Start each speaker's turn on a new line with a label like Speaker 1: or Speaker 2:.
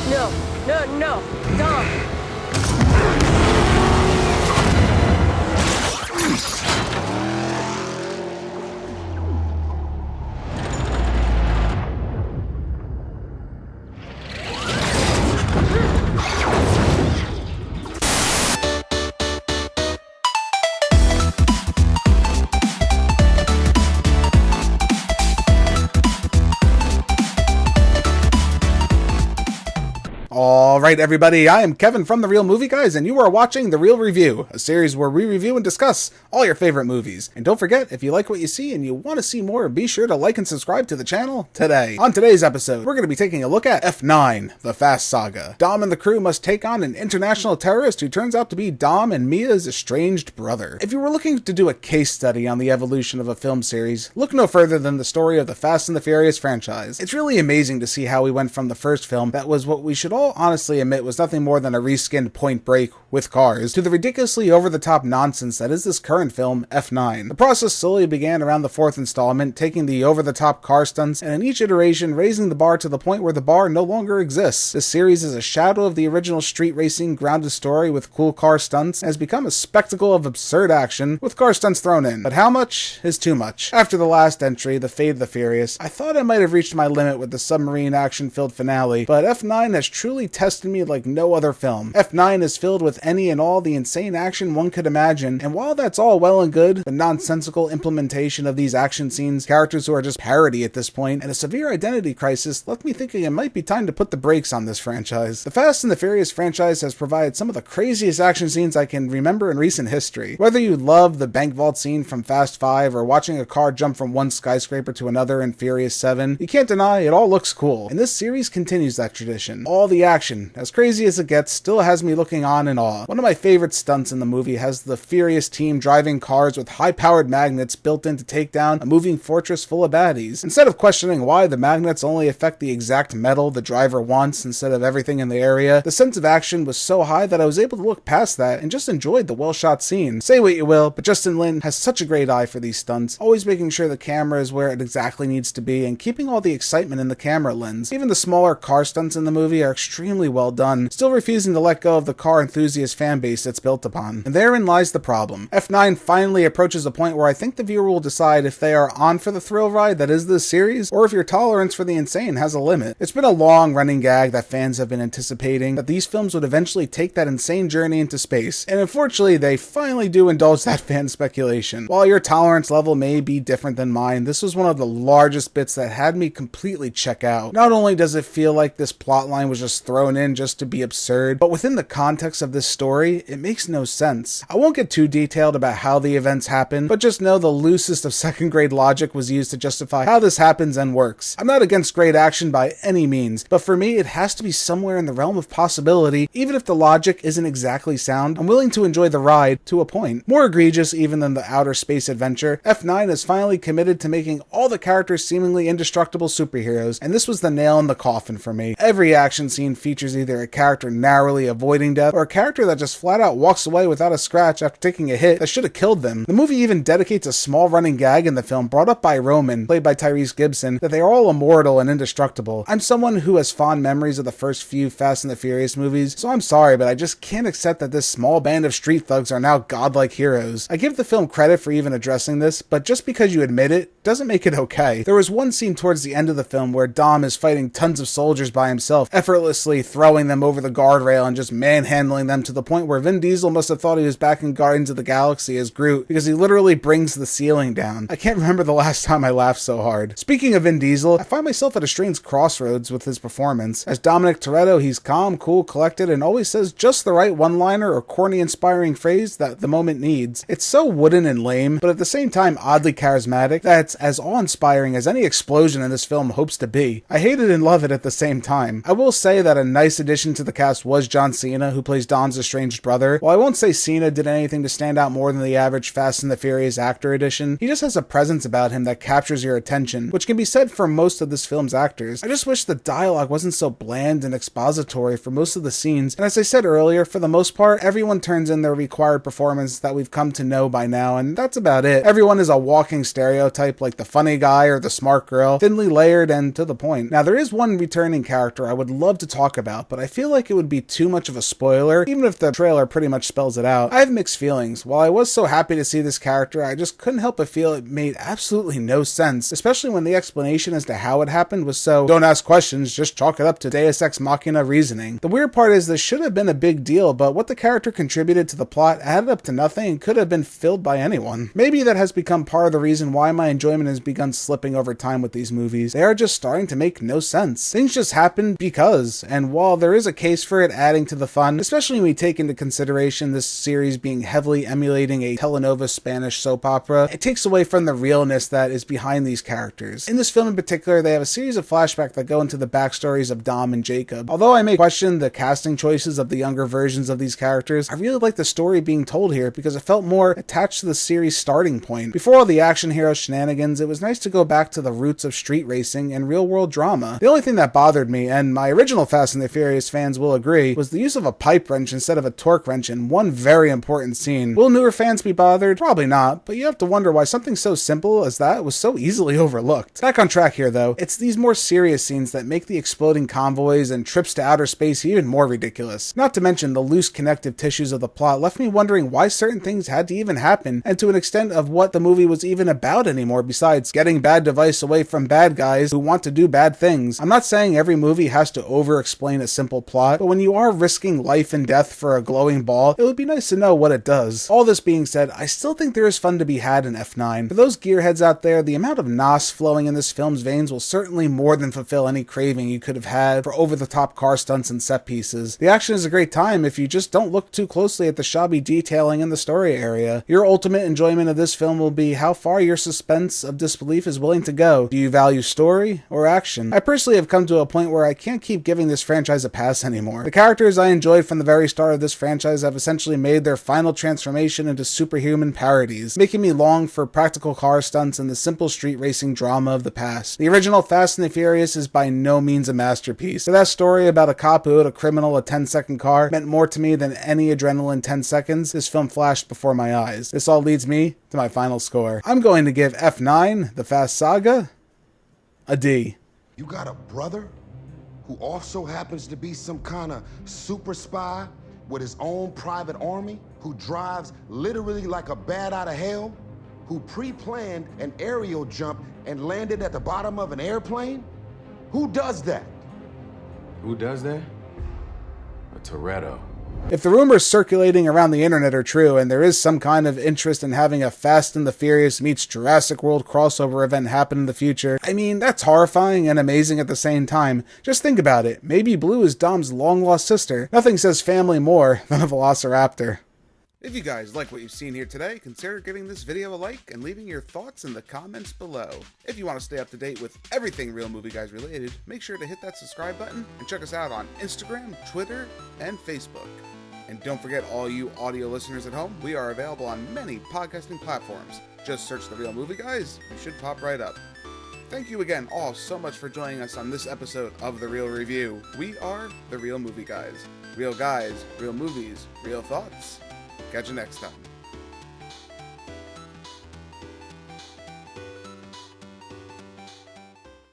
Speaker 1: No, no, no, Dom.
Speaker 2: Alright everybody, I am Kevin from The Real Movie Guys, and you are watching The Real Review, a series where we review and discuss all your favorite movies. And don't forget, if you like what you see and you want to see more, be sure to like and subscribe to the channel today. On today's episode, we're going to be taking a look at F9, the Fast Saga. Dom and the crew must take on an international terrorist who turns out to be Dom and Mia's estranged brother. If you were looking to do a case study on the evolution of a film series, look no further than the story of the Fast and the Furious franchise. It's really amazing to see how we went from the first film that was what we should all honestly admit was nothing more than a reskinned Point Break with cars, to the ridiculously over-the-top nonsense that is this current film, F9. The process slowly began around the fourth installment, taking the over-the-top car stunts, and in each iteration raising the bar to the point where the bar no longer exists. This series is a shadow of the original street racing grounded story with cool car stunts, and has become a spectacle of absurd action with car stunts thrown in. But how much is too much? After the last entry, The Fate of the Furious, I thought I might have reached my limit with the submarine action-filled finale, but F9 has truly tested me like no other film. F9 is filled with any and all the insane action one could imagine, and while that's all well and good, the nonsensical implementation of these action scenes, characters who are just parody at this point, and a severe identity crisis left me thinking it might be time to put the brakes on this franchise. The Fast and the Furious franchise has provided some of the craziest action scenes I can remember in recent history. Whether you love the bank vault scene from Fast 5 or watching a car jump from one skyscraper to another in Furious 7, you can't deny it all looks cool, and this series continues that tradition. All the action, as crazy as it gets, still has me looking on in awe. One of my favorite stunts in the movie has the Furious team driving cars with high-powered magnets built in to take down a moving fortress full of baddies. Instead of questioning why the magnets only affect the exact metal the driver wants instead of everything in the area, the sense of action was so high that I was able to look past that and just enjoyed the well-shot scene. Say what you will, but Justin Lin has such a great eye for these stunts, always making sure the camera is where it exactly needs to be and keeping all the excitement in the camera lens. Even the smaller car stunts in the movie are extremely well done, still refusing to let go of the car enthusiast fanbase it's built upon. And therein lies the problem. F9 finally approaches a point where I think the viewer will decide if they are on for the thrill ride that is this series, or if your tolerance for the insane has a limit. It's been a long running gag that fans have been anticipating, that these films would eventually take that insane journey into space, and unfortunately they finally do indulge that fan speculation. While your tolerance level may be different than mine, this was one of the largest bits that had me completely check out. Not only does it feel like this plotline was just thrown in just to be absurd, but within the context of this story, it makes no sense. I won't get too detailed about how the events happen, but just know the loosest of second grade logic was used to justify how this happens and works. I'm not against great action by any means, but for me it has to be somewhere in the realm of possibility. Even if the logic isn't exactly sound, I'm willing to enjoy the ride to a point. More egregious even than the outer space adventure, F9 is finally committed to making all the characters seemingly indestructible superheroes, and this was the nail in the coffin for me. Every action scene features either a character narrowly avoiding death, or a character that just flat out walks away without a scratch after taking a hit that should have killed them. The movie even dedicates a small running gag in the film brought up by Roman, played by Tyrese Gibson, that they are all immortal and indestructible. I'm someone who has fond memories of the first few Fast and the Furious movies, so I'm sorry, but I just can't accept that this small band of street thugs are now godlike heroes. I give the film credit for even addressing this, but just because you admit it doesn't make it okay. There was one scene towards the end of the film where Dom is fighting tons of soldiers by himself, effortlessly throwing them over the guardrail and just manhandling them to the point where Vin Diesel must have thought he was back in Guardians of the Galaxy as Groot, because he literally brings the ceiling down. I can't remember the last time I laughed so hard. Speaking of Vin Diesel, I find myself at a strange crossroads with his performance. As Dominic Toretto, he's calm, cool, collected, and always says just the right one-liner or corny inspiring phrase that the moment needs. It's so wooden and lame, but at the same time oddly charismatic, that it's as awe-inspiring as any explosion in this film hopes to be. I hate it and love it at the same time. I will say that a nice addition to the cast was John Cena, who plays Dom's estranged brother. While I won't say Cena did anything to stand out more than the average Fast and the Furious actor edition, he just has a presence about him that captures your attention, which can be said for most of this film's actors. I just wish the dialogue wasn't so bland and expository for most of the scenes, and as I said earlier, for the most part, everyone turns in their required performance that we've come to know by now, and that's about it. Everyone is a walking stereotype, like the funny guy or the smart girl, thinly layered and to the point. Now, there is one returning character I would love to talk about, out, but I feel like it would be too much of a spoiler, even if the trailer pretty much spells it out. I have mixed feelings. While I was so happy to see this character, I just couldn't help but feel it made absolutely no sense, especially when the explanation as to how it happened was so, don't ask questions, just chalk it up to Deus Ex Machina reasoning. The weird part is this should have been a big deal, but what the character contributed to the plot added up to nothing and could have been filled by anyone. Maybe that has become part of the reason why my enjoyment has begun slipping over time with these movies. They are just starting to make no sense. Things just happen because, and while there is a case for it adding to the fun, especially when we take into consideration this series being heavily emulating a telenovela Spanish soap opera, it takes away from the realness that is behind these characters. In this film in particular, they have a series of flashbacks that go into the backstories of Dom and Jacob. Although I may question the casting choices of the younger versions of these characters, I really like the story being told here because it felt more attached to the series' starting point. Before all the action hero shenanigans, it was nice to go back to the roots of street racing and real-world drama. The only thing that bothered me, and my original Fast and the Furious fans will agree, was the use of a pipe wrench instead of a torque wrench in one very important scene. Will newer fans be bothered? Probably not, but you have to wonder why something so simple as that was so easily overlooked. Back on track here though, it's these more serious scenes that make the exploding convoys and trips to outer space even more ridiculous. Not to mention the loose connective tissues of the plot left me wondering why certain things had to even happen, and to an extent of what the movie was even about anymore besides getting bad device away from bad guys who want to do bad things. I'm not saying every movie has to over-explain a simple plot, but when you are risking life and death for a glowing ball, it would be nice to know what it does. All this being said, I still think there is fun to be had in F9. For those gearheads out there, the amount of nos flowing in this film's veins will certainly more than fulfill any craving you could have had for over-the-top car stunts and set pieces. The action is a great time if you just don't look too closely at the shoddy detailing in the story area. Your ultimate enjoyment of this film will be how far your suspense of disbelief is willing to go. Do you value story or action? I personally have come to a point where I can't keep giving this franchise a pass anymore. The characters I enjoyed from the very start of this franchise have essentially made their final transformation into superhuman parodies, making me long for practical car stunts and the simple street racing drama of the past. The original Fast and the Furious is by no means a masterpiece, but that story about a cop who owed a criminal a 10-second car meant more to me than any adrenaline 10 seconds this film flashed before my eyes. This all leads me to my final score. I'm going to give F9, The Fast Saga, a D.
Speaker 3: You got a brother who also happens to be some kind of super spy with his own private army, who drives literally like a bat out of hell, who pre-planned an aerial jump and landed at the bottom of an airplane? Who does that?
Speaker 4: Who does that? A Toretto.
Speaker 2: If the rumors circulating around the internet are true, and there is some kind of interest in having a Fast and the Furious meets Jurassic World crossover event happen in the future, I mean, that's horrifying and amazing at the same time. Just think about it. Maybe Blue is Dom's long-lost sister. Nothing says family more than a velociraptor. If you guys like what you've seen here today, consider giving this video a like and leaving your thoughts in the comments below. If you want to stay up to date with everything Real Movie Guys related, make sure to hit that subscribe button and check us out on Instagram, Twitter, and Facebook. And don't forget, all you audio listeners at home, we are available on many podcasting platforms. Just search The Real Movie Guys, you should pop right up. Thank you again all so much for joining us on this episode of The Real Review. We are The Real Movie Guys. Real guys, real movies, real thoughts. Catch you next time.